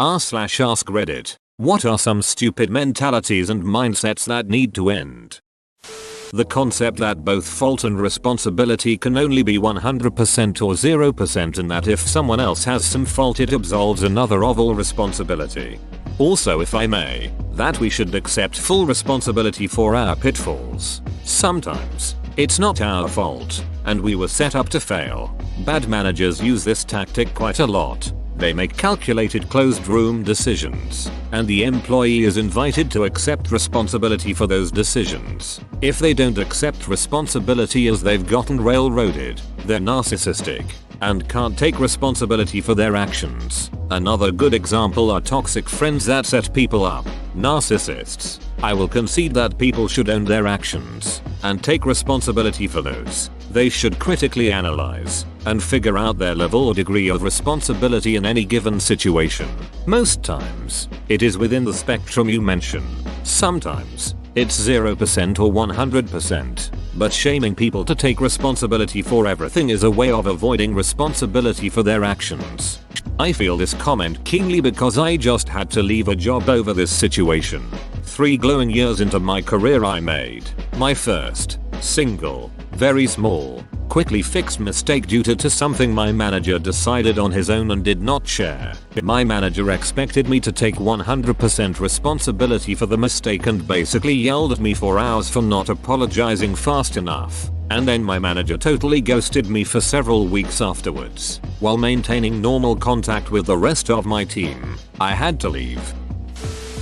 r/ask Reddit. What are some stupid mentalities and mindsets that need to end? The concept that both fault and responsibility can only be 100% or 0%, and that if someone else has some fault it absolves another of all responsibility. Also, if I may, that we should accept full responsibility for our pitfalls. Sometimes, it's not our fault, and we were set up to fail. Bad managers use this tactic quite a lot. They make calculated closed-room decisions, and the employee is invited to accept responsibility for those decisions. If they don't accept responsibility as they've gotten railroaded, they're narcissistic and can't take responsibility for their actions. Another good example are toxic friends that set people up. Narcissists. I will concede that people should own their actions and take responsibility for those. They should critically analyze and figure out their level or degree of responsibility in any given situation. Most times, it is within the spectrum you mention. Sometimes, it's 0% or 100%. But shaming people to take responsibility for everything is a way of avoiding responsibility for their actions. I feel this comment keenly because I just had to leave a job over this situation. 3 glowing years into my career I made my first, single, very small, quickly fixed mistake due to something my manager decided on his own and did not share. My manager expected me to take 100% responsibility for the mistake and basically yelled at me for hours for not apologizing fast enough. And then my manager totally ghosted me for several weeks afterwards. While maintaining normal contact with the rest of my team, I had to leave.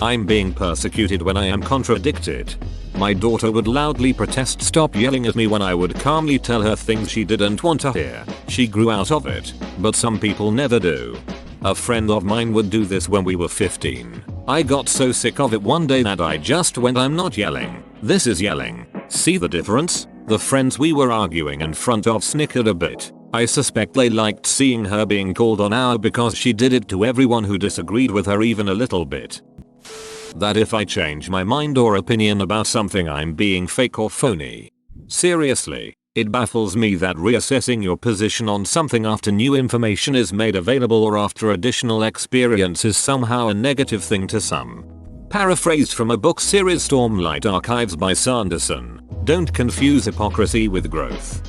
I'm being persecuted when I am contradicted. My daughter would loudly protest stop yelling at me when I would calmly tell her things she didn't want to hear. She grew out of it, but some people never do. A friend of mine would do this when we were 15. I got so sick of it one day that I just went, I'm not yelling. This is yelling. See the difference? The friends we were arguing in front of snickered a bit. I suspect they liked seeing her being called on out because she did it to everyone who disagreed with her even a little bit. That if I change my mind or opinion about something I'm being fake or phony. Seriously, it baffles me that reassessing your position on something after new information is made available or after additional experience is somehow a negative thing to some. Paraphrased from a book series Stormlight Archives by Sanderson, don't confuse hypocrisy with growth.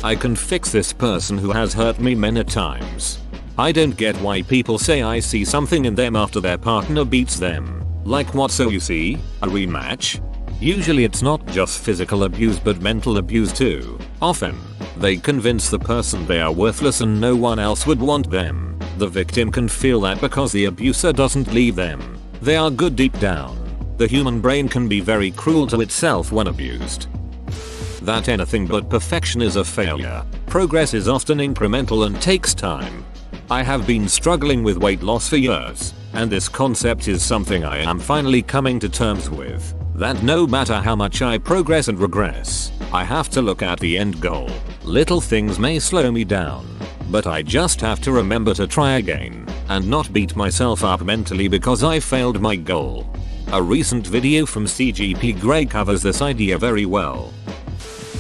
I can fix this person who has hurt me many times. I don't get why people say I see something in them after their partner beats them. Like what, so you see? A rematch? Usually it's not just physical abuse but mental abuse too. Often, they convince the person they are worthless and no one else would want them. The victim can feel that because the abuser doesn't leave them. They are good deep down. The human brain can be very cruel to itself when abused. That anything but perfection is a failure. Progress is often incremental and takes time. I have been struggling with weight loss for years, and this concept is something I am finally coming to terms with. That no matter how much I progress and regress, I have to look at the end goal. Little things may slow me down, but I just have to remember to try again, and not beat myself up mentally because I failed my goal. A recent video from CGP Grey covers this idea very well.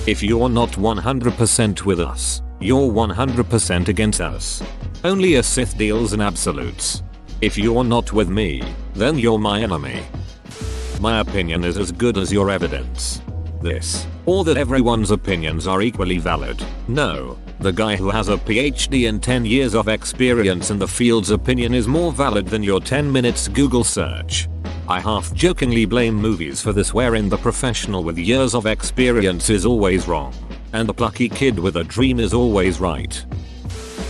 If you're not 100% with us, you're 100% against us. Only a Sith deals in absolutes. If you're not with me, then you're my enemy. My opinion is as good as your evidence. This, or that everyone's opinions are equally valid. No, the guy who has a PhD and 10 years of experience in the field's opinion is more valid than your 10 minutes Google search. I half-jokingly blame movies for this, wherein the professional with years of experience is always wrong, and the plucky kid with a dream is always right.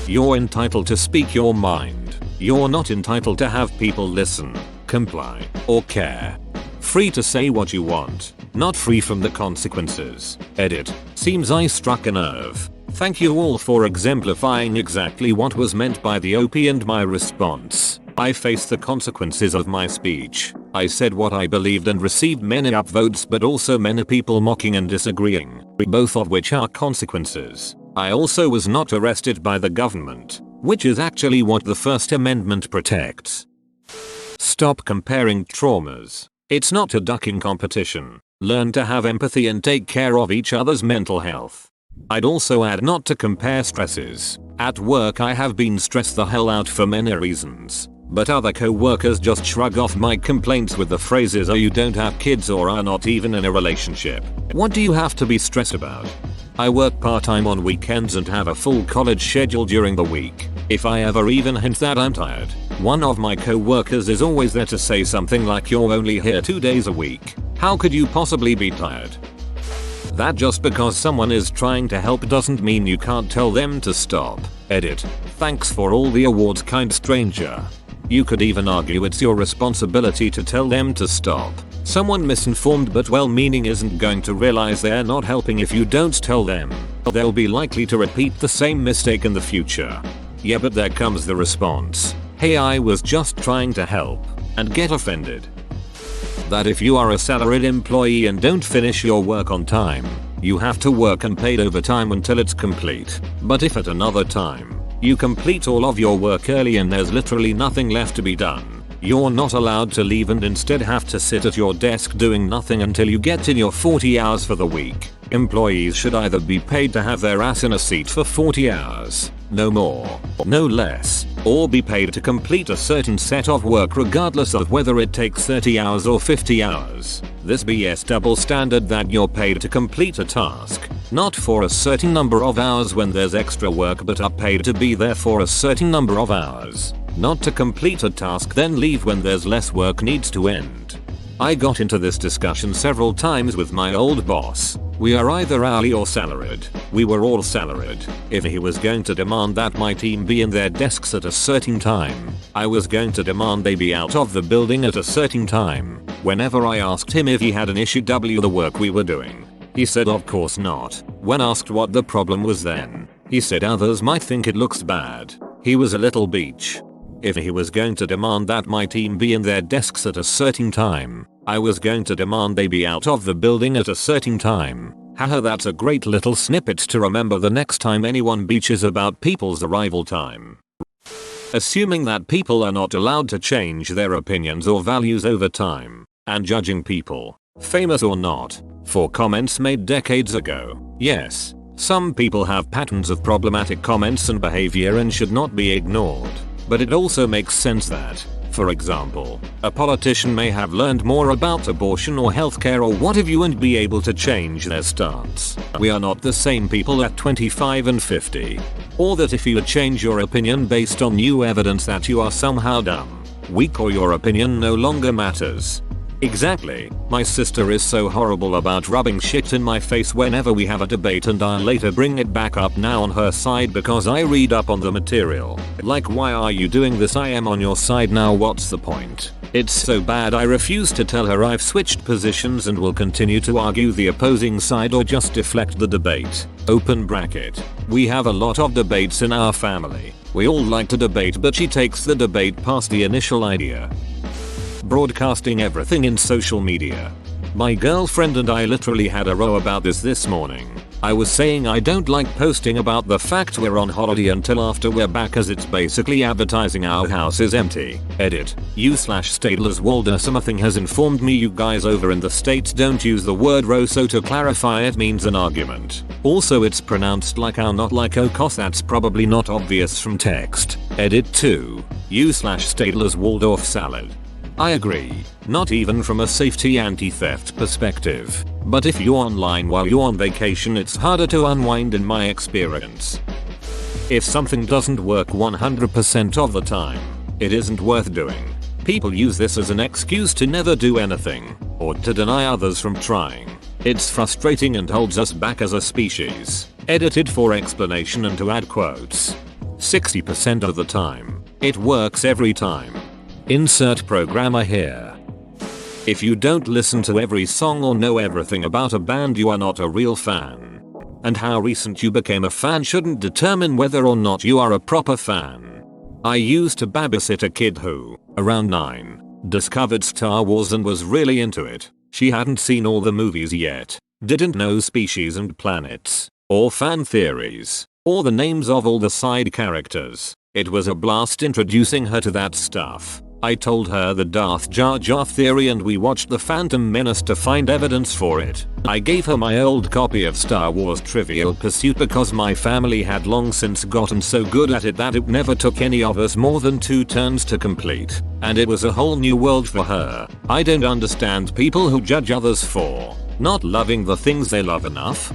You're entitled to speak your mind. You're not entitled to have people listen, comply, or care. Free to say what you want, not free from the consequences. Edit. Seems I struck a nerve. Thank you all for exemplifying exactly what was meant by the OP and my response. I faced the consequences of my speech. I said what I believed and received many upvotes, but also many people mocking and disagreeing, both of which are consequences. I also was not arrested by the government, which is actually what the First Amendment protects. Stop comparing traumas. It's not a ducking competition. Learn to have empathy and take care of each other's mental health. I'd also add not to compare stresses. At work I have been stressed the hell out for many reasons. But other co-workers just shrug off my complaints with the phrases, "Oh, you don't have kids or are not even in a relationship. What do you have to be stressed about?" I work part-time on weekends and have a full college schedule during the week. If I ever even hint that I'm tired, one of my co-workers is always there to say something like, "You're only here 2 days a week. How could you possibly be tired?" That just because someone is trying to help doesn't mean you can't tell them to stop. Edit. Thanks for all the awards, kind stranger. You could even argue it's your responsibility to tell them to stop. Someone misinformed but well-meaning isn't going to realize they're not helping if you don't tell them. They'll be likely to repeat the same mistake in the future. Yeah, but there comes the response. "Hey, I was just trying to help," and get offended. That if you are a salaried employee and don't finish your work on time, you have to work unpaid overtime until it's complete. But if at another time, you complete all of your work early and there's literally nothing left to be done, you're not allowed to leave and instead have to sit at your desk doing nothing until you get in your 40 hours for the week. Employees should either be paid to have their ass in a seat for 40 hours, no more, no less, or be paid to complete a certain set of work regardless of whether it takes 30 hours or 50 hours. This BS double standard that you're paid to complete a task, not for a certain number of hours when there's extra work, but are paid to be there for a certain number of hours, not to complete a task then leave when there's less work needs to end. I got into this discussion several times with my old boss. We are either hourly or salaried. We were all salaried. If he was going to demand that my team be in their desks at a certain time, I was going to demand they be out of the building at a certain time. Whenever I asked him if he had an issue with the work we were doing, he said of course not. When asked what the problem was then, he said others might think it looks bad. He was a little beach. If he was going to demand that my team be in their desks at a certain time, I was going to demand they be out of the building at a certain time. Haha, that's a great little snippet to remember the next time anyone beaches about people's arrival time. Assuming that people are not allowed to change their opinions or values over time, and judging people, famous or not, for comments made decades ago. Yes, some people have patterns of problematic comments and behavior and should not be ignored. But it also makes sense that, for example, a politician may have learned more about abortion or healthcare or what have you and be able to change their stance. We are not the same people at 25 and 50. Or that if you change your opinion based on new evidence that you are somehow dumb, weak, or your opinion no longer matters. Exactly. My sister is so horrible about rubbing shit in my face whenever we have a debate, and I'll later bring it back up now on her side because I read up on the material. Like, why are you doing this? I am on your side now, what's the point? It's so bad I refuse to tell her I've switched positions and will continue to argue the opposing side or just deflect the debate. Open bracket. We have a lot of debates in our family. We all like to debate, but she takes the debate past the initial idea. Broadcasting everything in social media. My girlfriend and I literally had a row about this morning. I was saying I don't like posting about the fact we're on holiday until after we're back, as it's basically advertising our house is empty. Edit. U/Stadler's Walder. Something has informed me you guys over in the States don't use the word row, so to clarify it means an argument. Also it's pronounced like ow, not like o, cause that's probably not obvious from text. Edit 2. U/Stadler's Waldorf salad. I agree, not even from a safety anti-theft perspective, but if you're online while you're on vacation it's harder to unwind in my experience. If something doesn't work 100% of the time, it isn't worth doing. People use this as an excuse to never do anything, or to deny others from trying. It's frustrating and holds us back as a species. Edited for explanation and to add quotes. 60% of the time, it works every time. Insert programmer here. If you don't listen to every song or know everything about a band, you are not a real fan. And how recent you became a fan shouldn't determine whether or not you are a proper fan. I used to babysit a kid who, around 9, discovered Star Wars and was really into it. She hadn't seen all the movies yet, didn't know species and planets, or fan theories, or the names of all the side characters. It was a blast introducing her to that stuff. I told her the Darth Jar Jar theory and we watched The Phantom Menace to find evidence for it. I gave her my old copy of Star Wars Trivial Pursuit because my family had long since gotten so good at it that it never took any of us more than 2 turns to complete. And it was a whole new world for her. I don't understand people who judge others for not loving the things they love enough.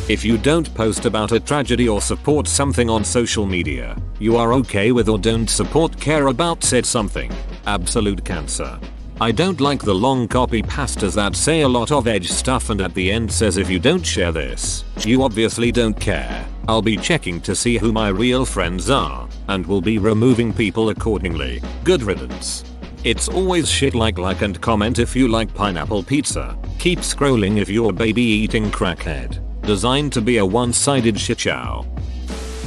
If you don't post about a tragedy or support something on social media, you are okay with or don't support care about said something. Absolute cancer. I don't like the long copy pastas that say a lot of edge stuff and at the end says if you don't share this, you obviously don't care. I'll be checking to see who my real friends are, and will be removing people accordingly. Good riddance. It's always shit like and comment if you like pineapple pizza. Keep scrolling if you're a baby eating crackhead. Designed to be a one-sided shitshow.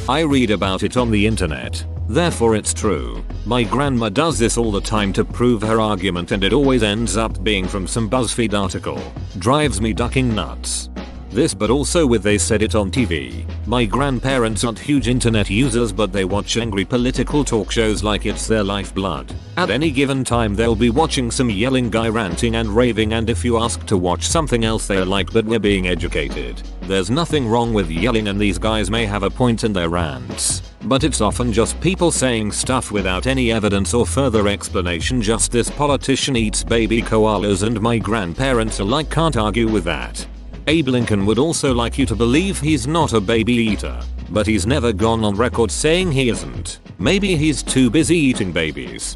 I read about it on the internet, therefore it's true. My grandma does this all the time to prove her argument and it always ends up being from some BuzzFeed article. Drives me ducking nuts. This but also with they said it on TV. My grandparents aren't huge internet users but they watch angry political talk shows like it's their lifeblood. At any given time they'll be watching some yelling guy ranting and raving and if you ask to watch something else they're like but we're being educated. There's nothing wrong with yelling and these guys may have a point in their rants. But it's often just people saying stuff without any evidence or further explanation, just this politician eats baby koalas and my grandparents are like can't argue with that. Abe Lincoln would also like you to believe he's not a baby eater, but he's never gone on record saying he isn't. Maybe he's too busy eating babies.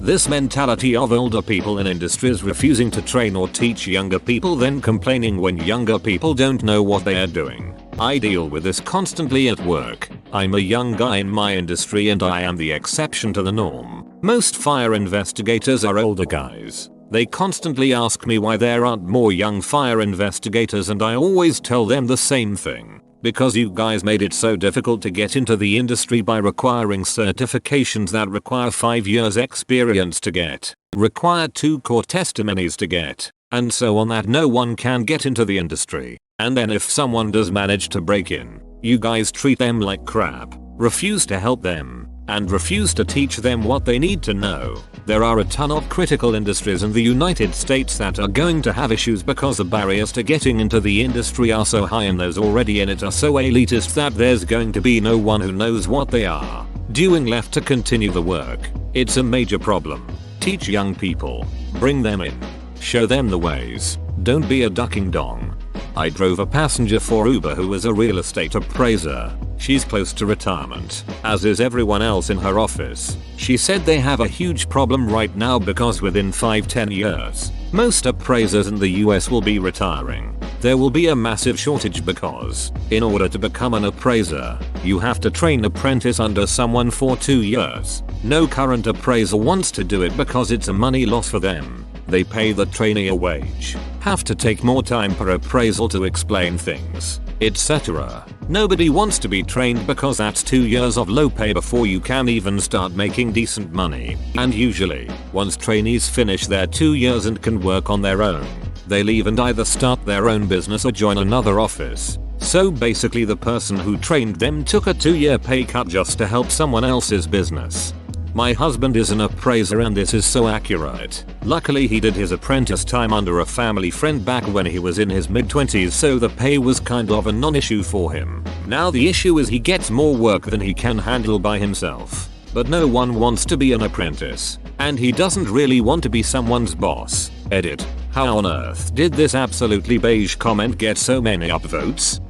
This mentality of older people in industries refusing to train or teach younger people then complaining when younger people don't know what they are doing. I deal with this constantly at work. I'm a young guy in my industry and I am the exception to the norm. Most fire investigators are older guys. They constantly ask me why there aren't more young fire investigators and I always tell them the same thing. Because you guys made it so difficult to get into the industry by requiring certifications that require 5 years experience to get, require 2 court testimonies to get, and so on that no one can get into the industry. And then if someone does manage to break in, you guys treat them like crap, refuse to help them, and refuse to teach them what they need to know. There are a ton of critical industries in the United States that are going to have issues because the barriers to getting into the industry are so high and those already in it are so elitist that there's going to be no one who knows what they are doing left to continue the work. It's a major problem. Teach young people. Bring them in. Show them the ways. Don't be a ducking dong. I drove a passenger for Uber who was a real estate appraiser. She's close to retirement, as is everyone else in her office. She said they have a huge problem right now because within 5-10 years, most appraisers in the US will be retiring. There will be a massive shortage because, in order to become an appraiser, you have to train an apprentice under someone for 2 years. No current appraiser wants to do it because it's a money loss for them. They pay the trainee a wage, have to take more time per appraisal to explain things, etc. Nobody wants to be trained because that's 2 years of low pay before you can even start making decent money. And usually, once trainees finish their 2 years and can work on their own, they leave and either start their own business or join another office. So basically the person who trained them took a 2-year pay cut just to help someone else's business. My husband is an appraiser and this is so accurate. Luckily he did his apprentice time under a family friend back when he was in his mid-20s, so the pay was kind of a non-issue for him. Now the issue is he gets more work than he can handle by himself. But no one wants to be an apprentice, and he doesn't really want to be someone's boss. Edit. How on earth did this absolutely beige comment get so many upvotes?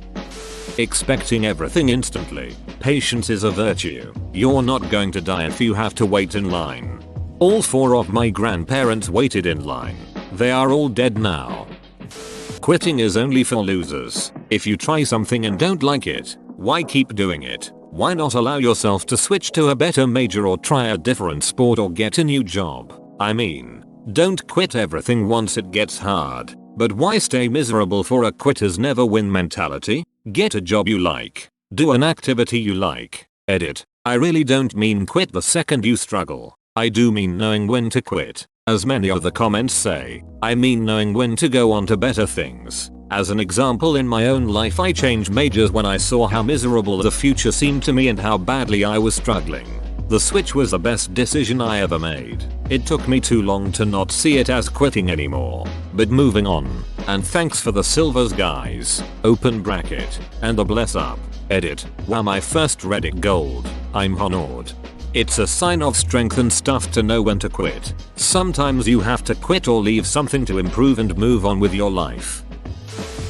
Expecting everything instantly. Patience is a virtue. You're not going to die if you have to wait in line. All 4 of my grandparents waited in line. They are all dead now. Quitting is only for losers. If you try something and don't like it, why keep doing it? Why not allow yourself to switch to a better major or try a different sport or get a new job? I mean, don't quit everything once it gets hard. But why stay miserable for a quitters never win mentality? Get a job you like. Do an activity you like. Edit. I really don't mean quit the second you struggle. I do mean knowing when to quit. As many of the comments say, I mean knowing when to go on to better things. As an example, in my own life I changed majors when I saw how miserable the future seemed to me and how badly I was struggling. The switch was the best decision I ever made. It took me too long to not see it as quitting anymore. But moving on. And thanks for the silvers guys. Open bracket. And a bless up. Edit. Wow, my first Reddit gold. I'm honored. It's a sign of strength and stuff to know when to quit. Sometimes you have to quit or leave something to improve and move on with your life.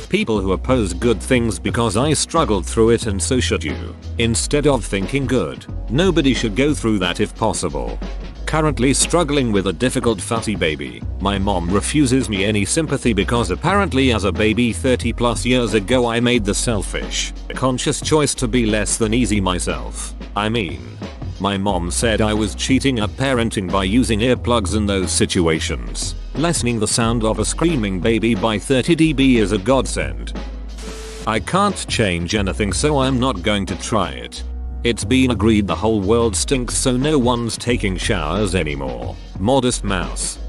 People who oppose good things because I struggled through it and so should you. Instead of thinking good. Nobody should go through that if possible. Currently struggling with a difficult fussy baby. My mom refuses me any sympathy because apparently as a baby 30+ years ago I made the selfish, conscious choice to be less than easy myself. I mean, my mom said I was cheating at parenting by using earplugs in those situations. Lessening the sound of a screaming baby by 30 dB is a godsend. I can't change anything, so I'm not going to try it. It's been agreed the whole world stinks, so no one's taking showers anymore. Modest mouse.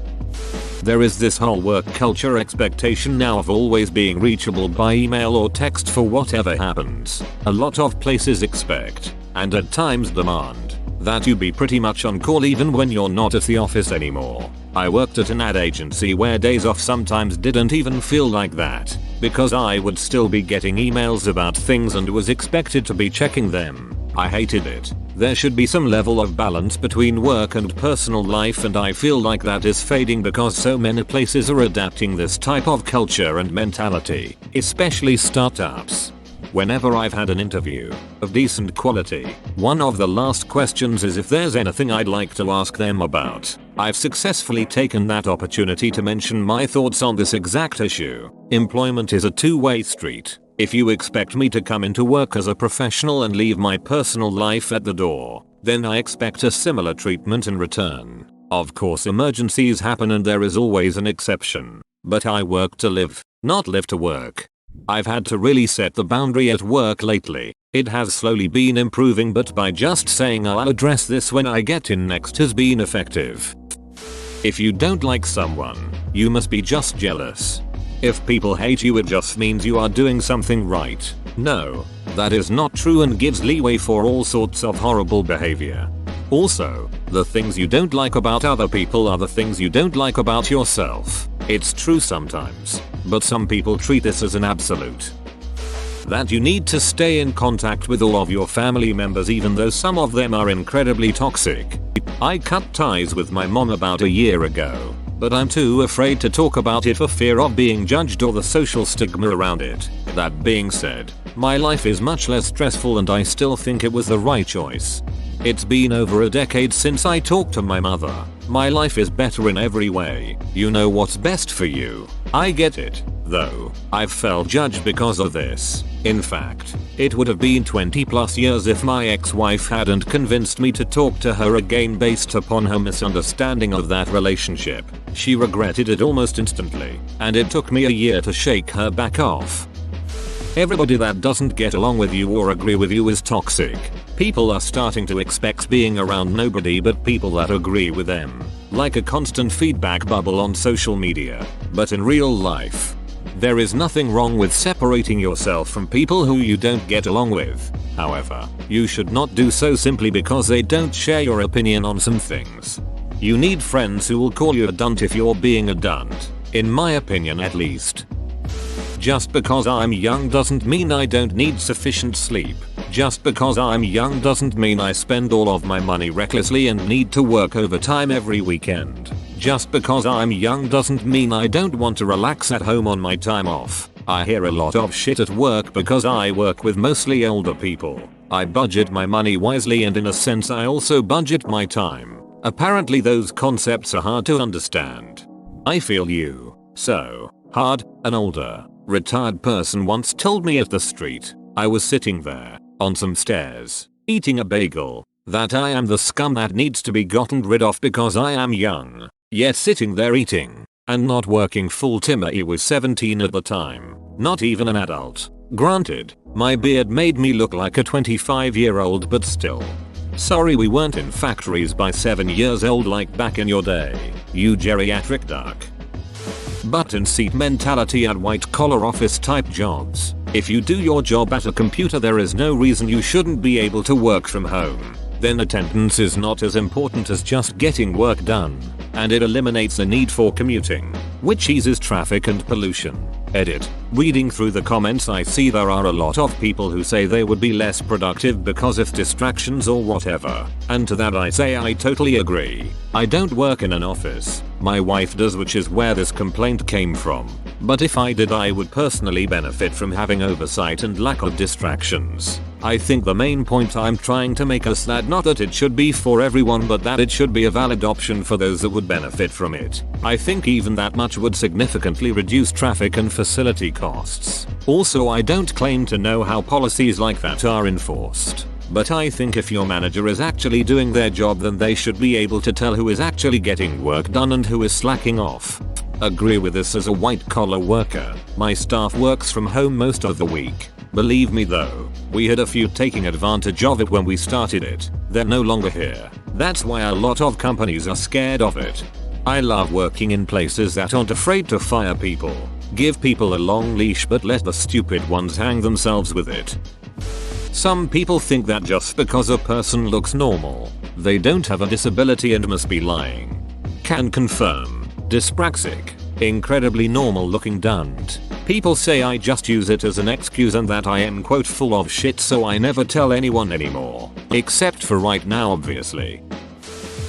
There is this whole work culture expectation now of always being reachable by email or text for whatever happens. A lot of places expect, and at times demand, that you be pretty much on call even when you're not at the office anymore. I worked at an ad agency where days off sometimes didn't even feel like that, because I would still be getting emails about things and was expected to be checking them. I hated it. There should be some level of balance between work and personal life, and I feel like that is fading because so many places are adapting this type of culture and mentality, especially startups. Whenever I've had an interview of decent quality, one of the last questions is if there's anything I'd like to ask them about. I've successfully taken that opportunity to mention my thoughts on this exact issue. Employment is a two-way street. If you expect me to come into work as a professional and leave my personal life at the door, then I expect a similar treatment in return. Of course, emergencies happen and there is always an exception. But I work to live, not live to work. I've had to really set the boundary at work lately. It has slowly been improving, but by just saying I'll address this when I get in next has been effective. If you don't like someone, you must be just jealous. If people hate you, it just means you are doing something right. No, that is not true and gives leeway for all sorts of horrible behavior. Also, the things you don't like about other people are the things you don't like about yourself. It's true sometimes, but some people treat this as an absolute. That you need to stay in contact with all of your family members even though some of them are incredibly toxic. I cut ties with my mom about a year ago, but I'm too afraid to talk about it for fear of being judged or the social stigma around it. That being said, my life is much less stressful and I still think it was the right choice. It's been over a decade since I talked to my mother. My life is better in every way. You know what's best for you. I get it, though. I've felt judged because of this. In fact, it would have been 20+ years if my ex-wife hadn't convinced me to talk to her again based upon her misunderstanding of that relationship. She regretted it almost instantly, and it took me a year to shake her back off. Everybody that doesn't get along with you or agree with you is toxic. People are starting to expect being around nobody but people that agree with them. Like a constant feedback bubble on social media. But in real life, there is nothing wrong with separating yourself from people who you don't get along with. However, you should not do so simply because they don't share your opinion on some things. You need friends who will call you a dunt if you're being a dunt. In my opinion, at least. Just because I'm young doesn't mean I don't need sufficient sleep. Just because I'm young doesn't mean I spend all of my money recklessly and need to work overtime every weekend. Just because I'm young doesn't mean I don't want to relax at home on my time off. I hear a lot of shit at work because I work with mostly older people. I budget my money wisely and in a sense I also budget my time. Apparently those concepts are hard to understand. I feel you. So hard. An older, retired person once told me at the street, I was sitting there, on some stairs, eating a bagel, that I am the scum that needs to be gotten rid of because I am young, yet sitting there eating, and not working full-time. He was 17 at the time, not even an adult. Granted, my beard made me look like a 25-year-old, but still. Sorry we weren't in factories by 7 years old like back in your day, you geriatric duck. Button seat mentality at white collar office type jobs. If you do your job at a computer, there is no reason you shouldn't be able to work from home. then attendance is not as important as just getting work done, and it eliminates the need for commuting, which eases traffic and pollution. Edit. Reading through the comments, I see there are a lot of people who say they would be less productive because of distractions or whatever. And to that I say I totally agree. I don't work in an office. My wife does, which is where this complaint came from. But if I did, I would personally benefit from having oversight and lack of distractions. I think the main point I'm trying to make is that not that it should be for everyone, but that it should be a valid option for those that would benefit from it. I think even that much would significantly reduce traffic and facility costs. Also, I don't claim to know how policies like that are enforced, but I think if your manager is actually doing their job, then they should be able to tell who is actually getting work done and who is slacking off. Agree with this as a white collar worker. My staff works from home most of the week. Believe me though, we had a few taking advantage of it when we started it. They're no longer here. That's why a lot of companies are scared of it. I love working in places that aren't afraid to fire people. Give people a long leash but let the stupid ones hang themselves with it. Some people think that just because a person looks normal, they don't have a disability and must be lying. Can confirm. Dyspraxic. Incredibly normal looking dunt. People say I just use it as an excuse and that I am quote full of shit, so I never tell anyone anymore. Except for right now, obviously.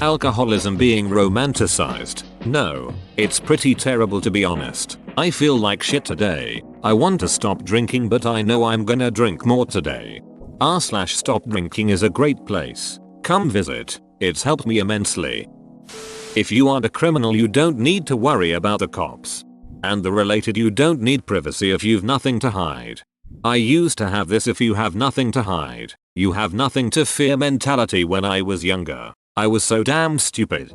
Alcoholism being romanticized. No, it's pretty terrible to be honest. I feel like shit today. I want to stop drinking, but I know I'm gonna drink more today. r/stop drinking is a great place. Come visit. It's helped me immensely. If you aren't a criminal, you don't need to worry about the cops. And the related, you don't need privacy if you've nothing to hide. I used to have this if you have nothing to hide, you have nothing to fear mentality when I was younger. I was so damn stupid.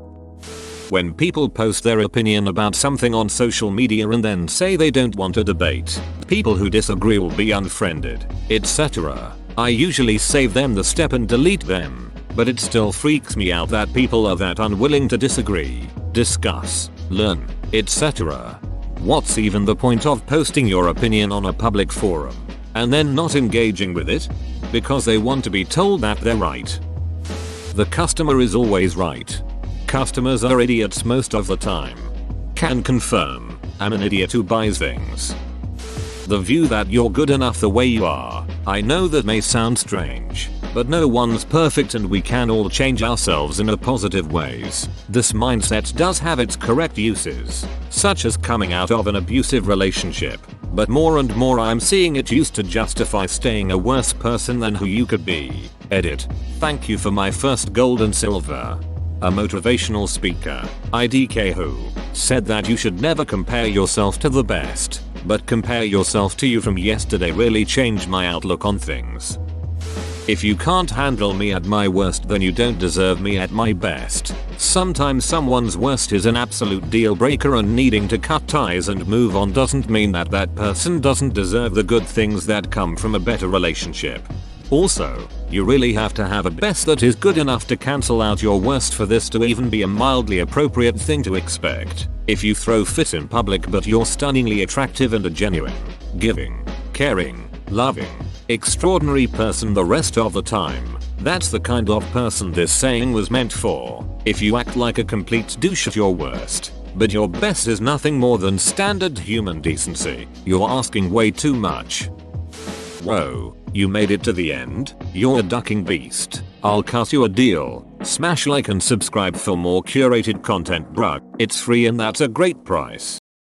When people post their opinion about something on social media and then say they don't want a debate, people who disagree will be unfriended, etc. I usually save them the step and delete them. But it still freaks me out that people are that unwilling to disagree, discuss, learn, etc. What's even the point of posting your opinion on a public forum and then not engaging with it? Because they want to be told that they're right. The customer is always right. Customers are idiots most of the time. Can confirm. I'm an idiot who buys things. The view that you're good enough the way you are. I know that may sound strange, but no one's perfect and we can all change ourselves in a positive ways. This mindset does have its correct uses, such as coming out of an abusive relationship, but more and more I'm seeing it used to justify staying a worse person than who you could be. Edit. Thank you for my first gold and silver. A motivational speaker, IDK who said that you should never compare yourself to the best, but compare yourself to you from yesterday really changed my outlook on things. If you can't handle me at my worst, then you don't deserve me at my best. Sometimes someone's worst is an absolute deal breaker, and needing to cut ties and move on doesn't mean that that person doesn't deserve the good things that come from a better relationship. Also, you really have to have a best that is good enough to cancel out your worst for this to even be a mildly appropriate thing to expect. If you throw fit in public but you're stunningly attractive and a genuine, giving, caring, loving, extraordinary person the rest of the time, that's the kind of person this saying was meant for. If you act like a complete douche at your worst, but your best is nothing more than standard human decency, you're asking way too much. Whoa, you made it to the end? You're a ducking beast. I'll cut you a deal. Smash like and subscribe for more curated content, bruh. It's free and that's a great price.